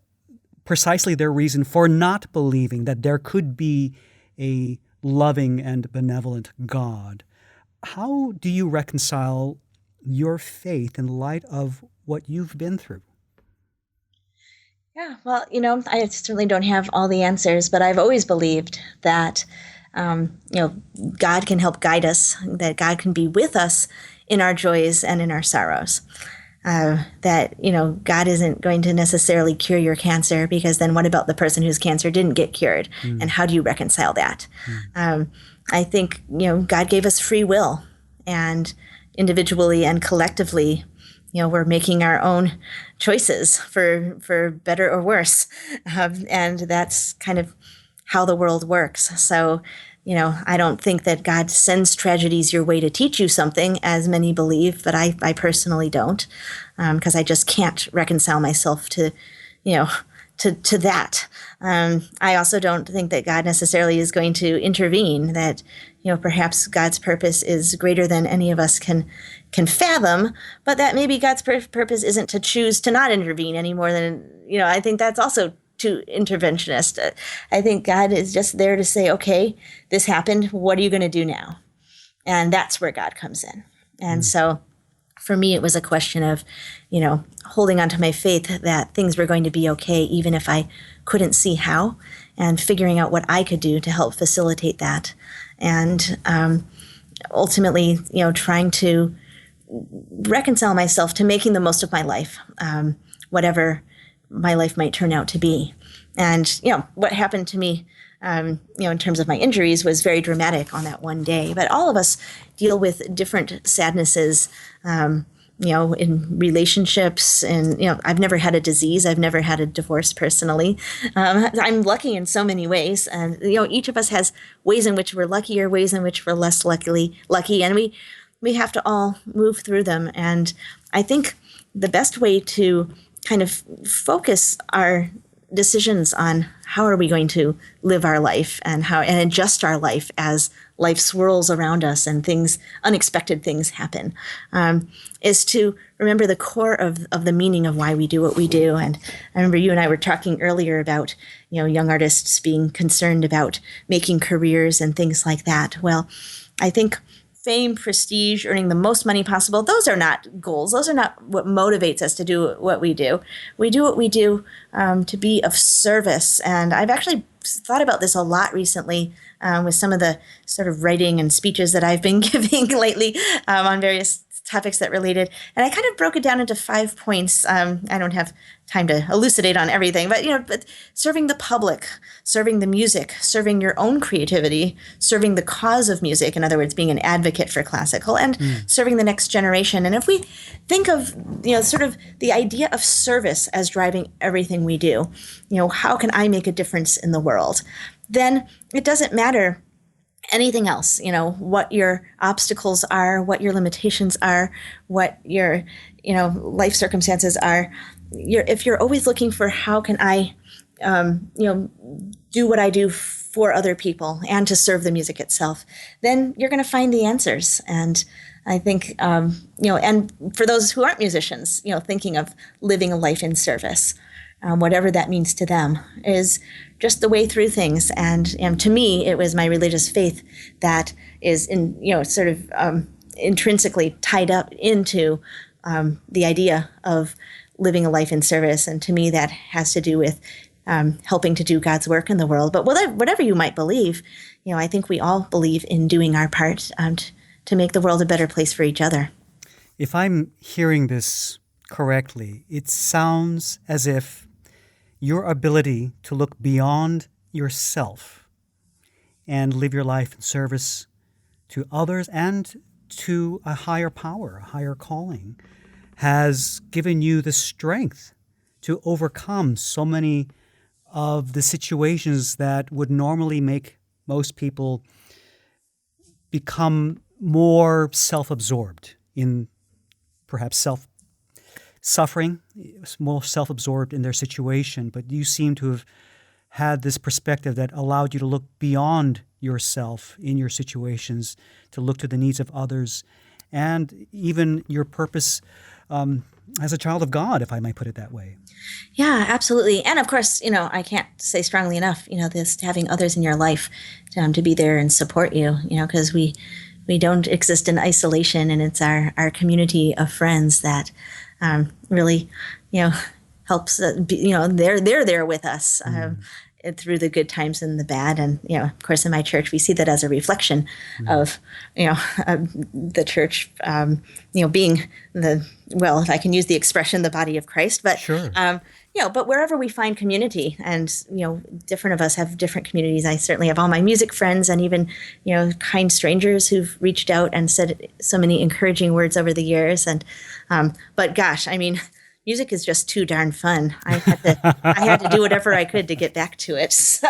precisely their reason for not believing that there could be a loving and benevolent God. How do you reconcile your faith in light of what you've been through? Yeah, well, I certainly don't have all the answers, but I've always believed that God can help guide us, that God can be with us in our joys and in our sorrows. That God isn't going to necessarily cure your cancer, because then what about the person whose cancer didn't get cured? And how do you reconcile that? I think, God gave us free will, and individually and collectively, we're making our own choices for better or worse. And that's kind of how the world works. So, I don't think that God sends tragedies your way to teach you something, as many believe, but I personally don't, because I just can't reconcile myself to that. I also don't think that God necessarily is going to intervene, that, perhaps God's purpose is greater than any of us can fathom, but that maybe God's purpose isn't to choose to not intervene any more than, I think that's also too interventionist. I think God is just there to say, okay, this happened. What are you going to do now? And that's where God comes in. And so for me, it was a question of, holding on to my faith that things were going to be okay, even if I couldn't see how, and figuring out what I could do to help facilitate that. And ultimately, trying to reconcile myself to making the most of my life, whatever my life might turn out to be. And, what happened to me, in terms of my injuries was very dramatic on that one day. But all of us deal with different sadnesses, in relationships. And, I've never had a disease. I've never had a divorce personally. I'm lucky in so many ways. And, each of us has ways in which we're lucky or ways in which we're less lucky. And we have to all move through them. And I think the best way to kind of focus our decisions on how are we going to live our life and adjust our life as life swirls around us and unexpected things happen, is to remember the core of the meaning of why we do what we do. And I remember you and I were talking earlier about, young artists being concerned about making careers and things like that. Well, I think fame, prestige, earning the most money possible, those are not goals. Those are not what motivates us to do what we do. We do what we do to be of service. And I've actually thought about this a lot recently with some of the sort of writing and speeches that I've been giving lately on various topics that related. And I kind of broke it down into 5 points. I don't have time to elucidate on everything, but serving the public, serving the music, serving your own creativity, serving the cause of music, in other words, being an advocate for classical, and serving the next generation. And if we think of, sort of the idea of service as driving everything we do, how can I make a difference in the world? Then it doesn't matter anything else, what your obstacles are, what your limitations are, what your, life circumstances are. If you're always looking for how can I, do what I do for other people and to serve the music itself, then you're going to find the answers. And I think, and for those who aren't musicians, thinking of living a life in service, whatever that means to them, is just the way through things. And to me, it was my religious faith that is sort of intrinsically tied up into the idea of living a life in service. And to me, that has to do with helping to do God's work in the world. But whatever you might believe, I think we all believe in doing our part to make the world a better place for each other. If I'm hearing this correctly, it sounds as if your ability to look beyond yourself and live your life in service to others and to a higher power, a higher calling, has given you the strength to overcome so many of the situations that would normally make most people become more self-absorbed in perhaps suffering, more self-absorbed in their situation. But you seem to have had this perspective that allowed you to look beyond yourself in your situations, to look to the needs of others, and even your purpose as a child of God, if I might put it that way. Yeah, absolutely. And of course, I can't say strongly enough, this having others in your life to be there and support you, because we don't exist in isolation, and it's our community of friends that really, helps. They're there with us through the good times and the bad. And of course, in my church, we see that as a reflection of the church, being if I can use the expression, the body of Christ. But sure. But wherever we find community, and different of us have different communities. I certainly have all my music friends, and even kind strangers who've reached out and said so many encouraging words over the years. And but gosh, music is just too darn fun. I had to do whatever I could to get back to it. So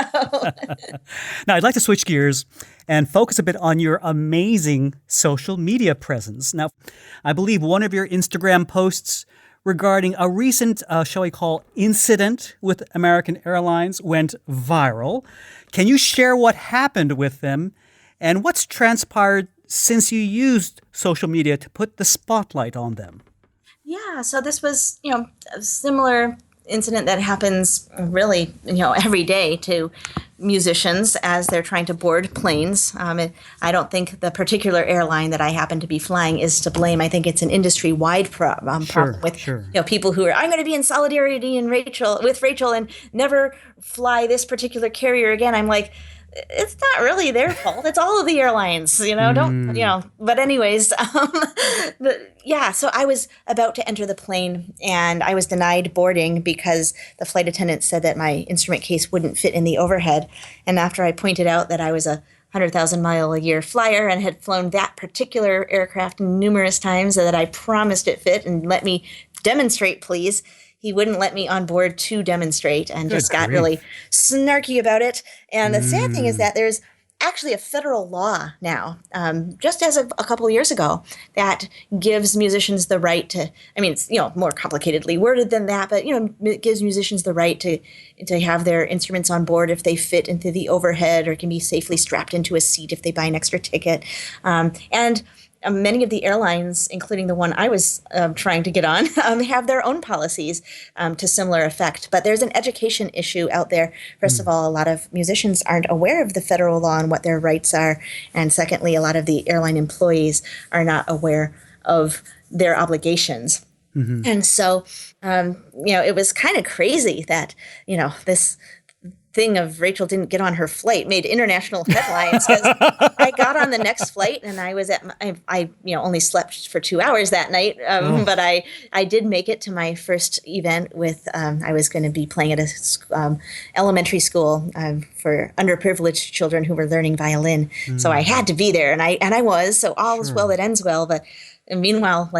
now I'd like to switch gears and focus a bit on your amazing social media presence. Now, I believe one of your Instagram posts regarding a recent, shall we call, incident with American Airlines went viral. Can you share what happened with them and what's transpired since you used social media to put the spotlight on them? Yeah, so this was, a similar incident that happens really, every day to musicians as they're trying to board planes. I don't think the particular airline that I happen to be flying is to blame. I think it's an industry-wide problem with people who are, I'm going to be in solidarity with Rachel and never fly this particular carrier again. I'm like, it's not really their fault. It's all of the airlines, but anyways, so I was about to enter the plane and I was denied boarding because the flight attendant said that my instrument case wouldn't fit in the overhead. And after I pointed out that I was a 100,000-mile-a-year flyer and had flown that particular aircraft numerous times, and that I promised it fit and let me demonstrate, please, he wouldn't let me on board to demonstrate and just got really snarky about it. And the sad thing is that there's actually a federal law now, just as of a couple of years ago, that gives musicians the right to, it's, more complicatedly worded than that, but, it gives musicians the right to have their instruments on board if they fit into the overhead or can be safely strapped into a seat if they buy an extra ticket. And many of the airlines, including the one I was trying to get on, have their own policies to similar effect. But there's an education issue out there. First of all, a lot of musicians aren't aware of the federal law and what their rights are. And secondly, a lot of the airline employees are not aware of their obligations. Mm-hmm. And so, it was kind of crazy that, thing of Rachel didn't get on her flight made international headlines because I got on the next flight and I was I only slept for 2 hours that night, but I did make it to my first event with I was going to be playing at a elementary school for underprivileged children who were learning violin, so I had to be there, and I was, so all is well that ends well. But meanwhile,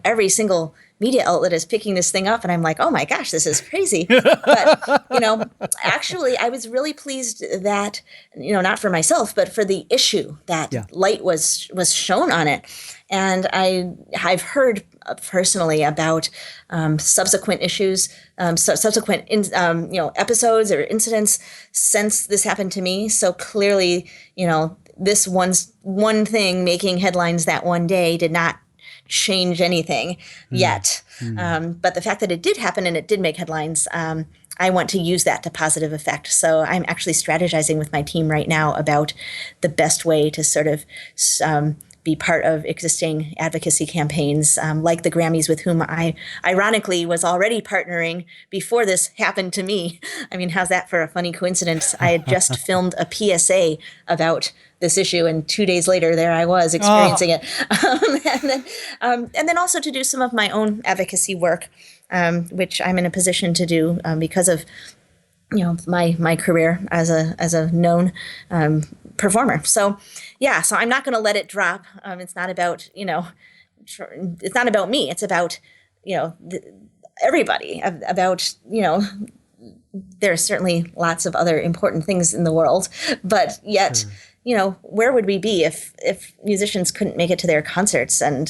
every single media outlet is picking this thing up, and I'm like, oh my gosh, this is crazy. But actually, I was really pleased that not for myself, but for the issue that light was shown on it. And I've heard personally about subsequent issues, subsequent episodes or incidents since this happened to me. So clearly, this one thing making headlines that one day did not change anything yet. But the fact that it did happen and it did make headlines, I want to use that to positive effect. So I'm actually strategizing with my team right now about the best way to sort of be part of existing advocacy campaigns, like the Grammys, with whom I ironically was already partnering before this happened to me. I mean, how's that for a funny coincidence? I had just filmed a PSA about this issue, and 2 days later, there I was experiencing it. And then also to do some of my own advocacy work, which I'm in a position to do because of my career as a known performer. So I'm not going to let it drop. It's not about it's not about me. It's about everybody. About there are certainly lots of other important things in the world, but yet. Where would we be if musicians couldn't make it to their concerts? And,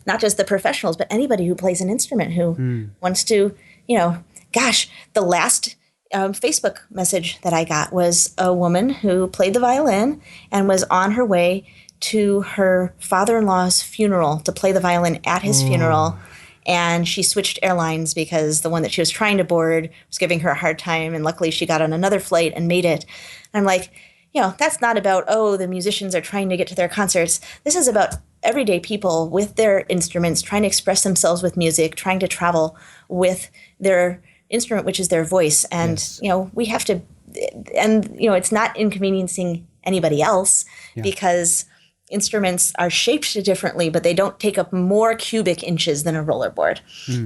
not just the professionals, but anybody who plays an instrument who wants to, the last Facebook message that I got was a woman who played the violin and was on her way to her father-in-law's funeral to play the violin at his funeral. And she switched airlines because the one that she was trying to board was giving her a hard time. And luckily she got on another flight and made it. And I'm like, that's not about, the musicians are trying to get to their concerts. This is about everyday people with their instruments, trying to express themselves with music, trying to travel with their instrument, which is their voice. And, we have to, and, it's not inconveniencing anybody else because instruments are shaped differently, but they don't take up more cubic inches than a rollerboard.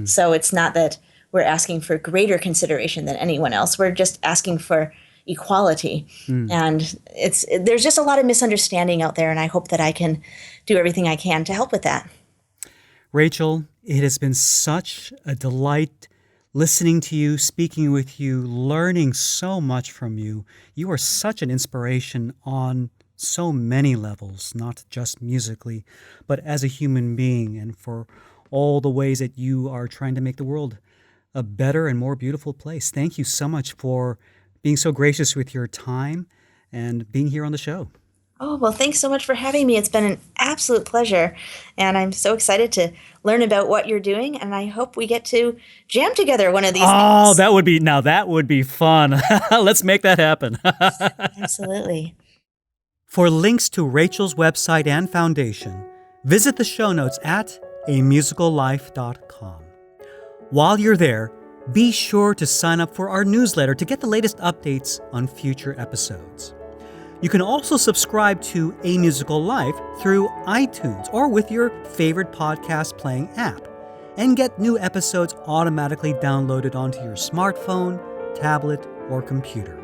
So it's not that we're asking for greater consideration than anyone else. We're just asking for equality. And there's just a lot of misunderstanding out there, and I hope that I can do everything I can to help with that. Rachel, it has been such a delight listening to you, speaking with you, learning so much from you. You are such an inspiration on so many levels, not just musically, but as a human being, and for all the ways that you are trying to make the world a better and more beautiful place. Thank you so much for being so gracious with your time and being here on the show. Oh, well, thanks so much for having me. It's been an absolute pleasure. And I'm so excited to learn about what you're doing. And I hope we get to jam together one of these days. That would be fun. Let's make that happen. Absolutely. For links to Rachel's website and foundation, visit the show notes at amusicallife.com. While you're there, be sure to sign up for our newsletter to get the latest updates on future episodes. You can also subscribe to A Musical Life through iTunes or with your favorite podcast playing app, and get new episodes automatically downloaded onto your smartphone, tablet, or computer.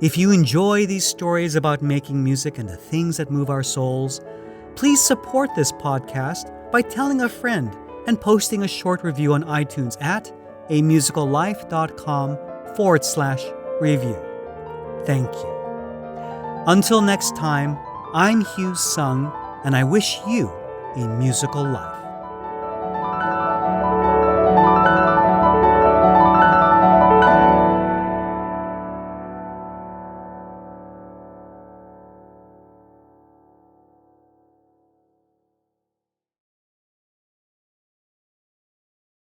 If you enjoy these stories about making music and the things that move our souls, please support this podcast by telling a friend and posting a short review on iTunes at amusicallife.com/review. Thank you. Until next time, I'm Hugh Sung, and I wish you a musical life.